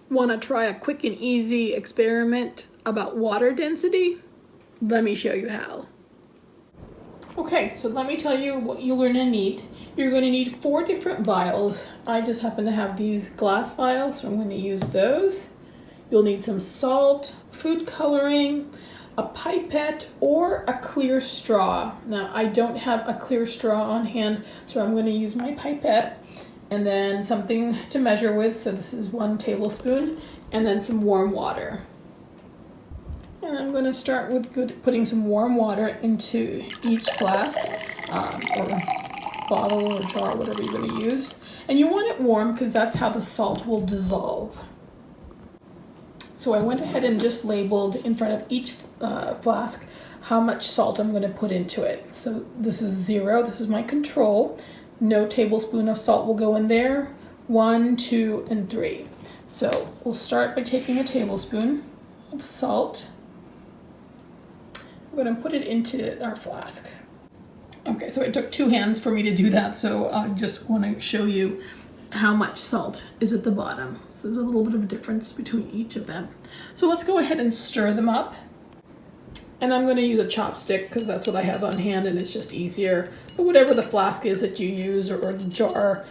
Want to try a quick and easy experiment about water density? Let me show you how. Okay, so let me tell you what you're going to need. You're going to need 4 different vials. I just happen to have these glass vials, so I'm going to use those. You'll need some salt, food coloring, a pipette, or a clear straw. Now, I don't have a clear straw on hand, so I'm going to use my pipette. And then something to measure with, so this is 1 tablespoon, and then some warm water. And I'm going to start with putting some warm water into each flask, or bottle or jar, whatever you're going to use. And you want it warm because that's how the salt will dissolve. So I went ahead and just labeled in front of each flask how much salt I'm going to put into it. So this is 0, this is my control. No tablespoon of salt will go in there. 1, 2, and 3. So we'll start by taking a tablespoon of salt. We're going to put it into our flask. Okay, so it took 2 hands for me to do that, so I just want to show you how much salt is at the bottom. So there's a little bit of a difference between each of them. So let's go ahead and stir them up. And I'm going to use a chopstick because that's what I have on hand and it's just easier. But whatever the flask is that you use or the jar,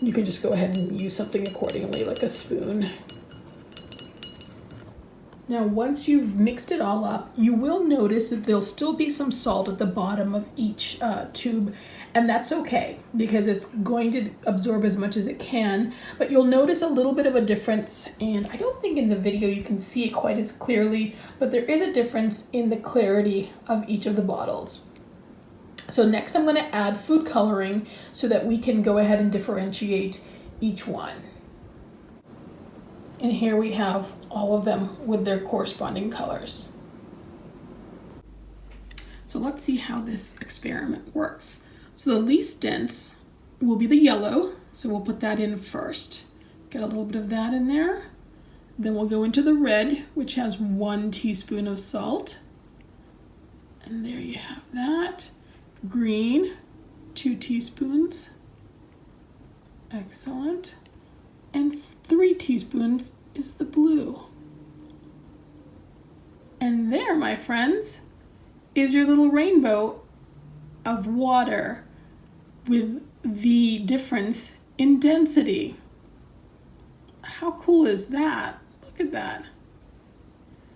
you can just go ahead and use something accordingly, like a spoon. Now, once you've mixed it all up, you will notice that there'll still be some salt at the bottom of each tube, and that's okay because it's going to absorb as much as it can, but you'll notice a little bit of a difference, and I don't think in the video you can see it quite as clearly, but there is a difference in the clarity of each of the bottles. So next I'm going to add food coloring so that we can go ahead and differentiate each one. And here we have all of them with their corresponding colors. So let's see how this experiment works. So the least dense will be the yellow, so we'll put that in first. Get a little bit of that in there. Then we'll go into the red, which has 1 teaspoon of salt. And there you have that. Green, 2 teaspoons. Excellent. And 3 teaspoons is the blue. And there, my friends, is your little rainbow of water with the difference in density. How cool is that? Look at that.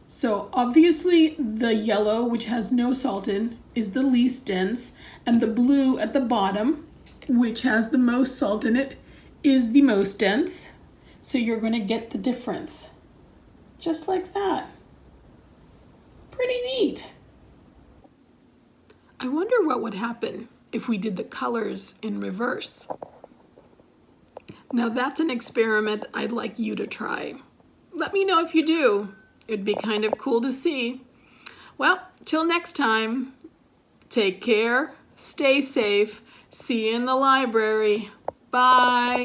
So obviously the yellow, which has no salt in, is the least dense, and the blue at the bottom, which has the most salt in it, is the most dense. So you're going to get the difference. Just like that. Pretty neat. I wonder what would happen if we did the colors in reverse. Now that's an experiment I'd like you to try. Let me know if you do. It'd be kind of cool to see. Well, till next time, take care, stay safe, see you in the library. Bye.